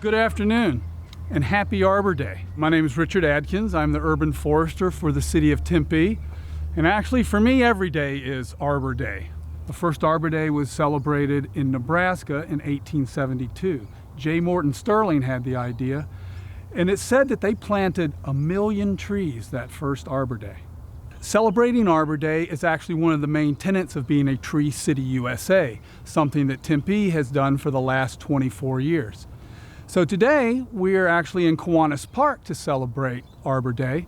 Good afternoon and happy Arbor Day. My name is Richard Adkins. I'm the urban forester for the city of Tempe. And actually for me, every day is Arbor Day. The first Arbor Day was celebrated in Nebraska in 1872. J. Morton Sterling had the idea, and it's said that they planted 1 million trees that first Arbor Day. Celebrating Arbor Day is actually one of the main tenets of being a Tree City USA, something that Tempe has done for the last 24 years. So today we're actually in Kiwanis Park to celebrate Arbor Day,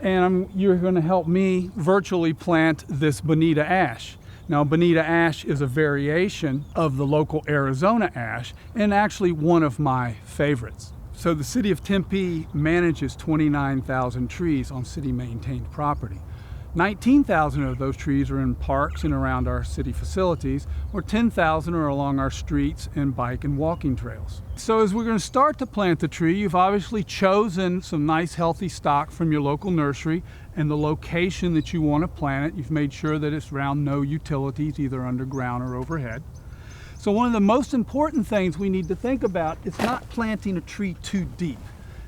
and you're going to help me virtually plant this bonita ash. Now, bonita ash is a variation of the local Arizona ash and actually one of my favorites. So the city of Tempe manages 29,000 trees on city maintained property. 19,000 of those trees are in parks and around our city facilities, or 10,000 are along our streets and bike and walking trails. So as we're going to start to plant the tree, you've obviously chosen some nice healthy stock from your local nursery and the location that you want to plant it. You've made sure that it's around no utilities, either underground or overhead. So one of the most important things we need to think about is not planting a tree too deep.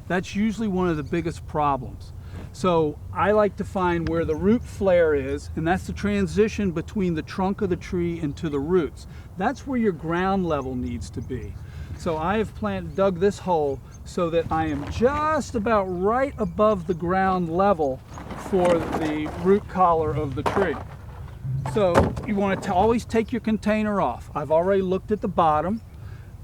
That's usually one of the biggest problems. So I like to find where the root flare is, and that's the transition between the trunk of the tree and to the roots. That's where your ground level needs to be. So I have dug this hole so that I am just about right above the ground level for the root collar of the tree. So you want to always take your container off. I've already looked at the bottom,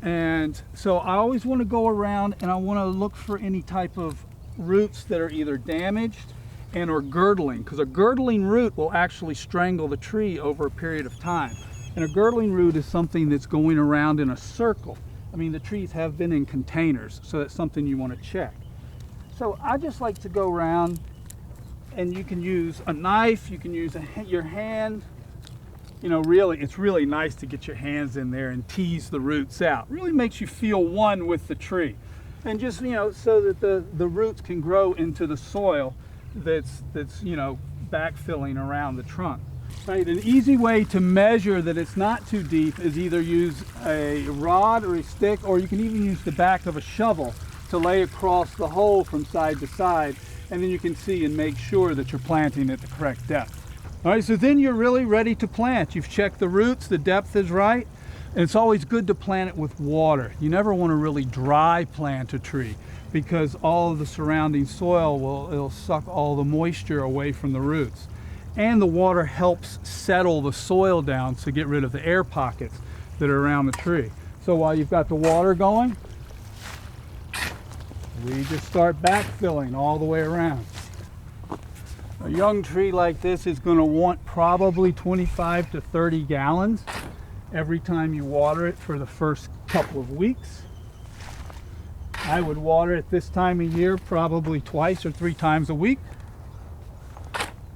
and so I always want to go around and I want to look for any type of roots that are either damaged and or girdling, because a girdling root will actually strangle the tree over a period of time. And a girdling root is something that's going around in a circle. I mean, the trees have been in containers, so that's something you want to check. So I just like to go around, and you can use a knife, you can use your hand. You know, really, it's really nice to get your hands in there and tease the roots out. Really makes you feel one with the tree. And just, you know, so that the roots can grow into the soil that's you know, backfilling around the trunk. Right, an easy way to measure that it's not too deep is either use a rod or a stick, or you can even use the back of a shovel to lay across the hole from side to side, and then you can see and make sure that you're planting at the correct depth. All right, so then you're really ready to plant. You've checked the roots, the depth is right. And it's always good to plant it with water. You never want to really dry plant a tree, because all of the surrounding soil it'll suck all the moisture away from the roots. And the water helps settle the soil down to get rid of the air pockets that are around the tree. So while you've got the water going, we just start backfilling all the way around. A young tree like this is going to want probably 25 to 30 gallons every time you water it for the first couple of weeks. I would water it this time of year probably 2 or 3 times a week.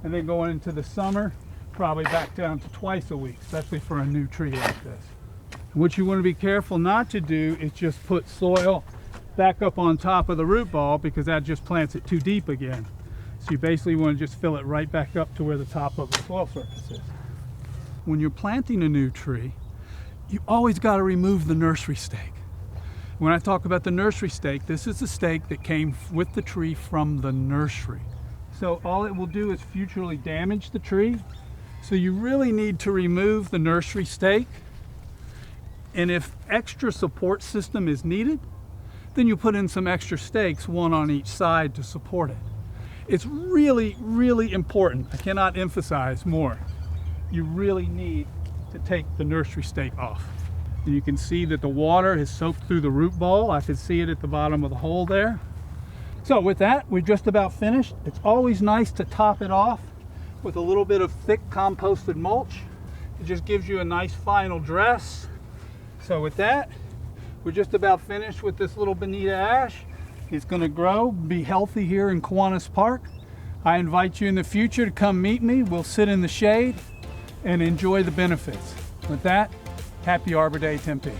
And then going into the summer, probably back down to 2 a week, especially for a new tree like this. And what you want to be careful not to do is just put soil back up on top of the root ball, because that just plants it too deep again. So you basically want to just fill it right back up to where the top of the soil surface is. When you're planting a new tree, you always got to remove the nursery stake. When I talk about the nursery stake, this is the stake that came with the tree from the nursery. So all it will do is futurely damage the tree. So you really need to remove the nursery stake. And if extra support system is needed, then you put in some extra stakes, one on each side, to support it. It's really, really important. I cannot emphasize more. You really need to take the nursery stake off. And you can see that the water has soaked through the root ball. I can see it at the bottom of the hole there. So with that, we're just about finished. It's always nice to top it off with a little bit of thick composted mulch. It just gives you a nice final dress. So with that, we're just about finished with this little bonita ash. It's going to grow, be healthy here in Kiwanis Park. I invite you in the future to come meet me. We'll sit in the shade and enjoy the benefits. With that, happy Arbor Day, Tempe.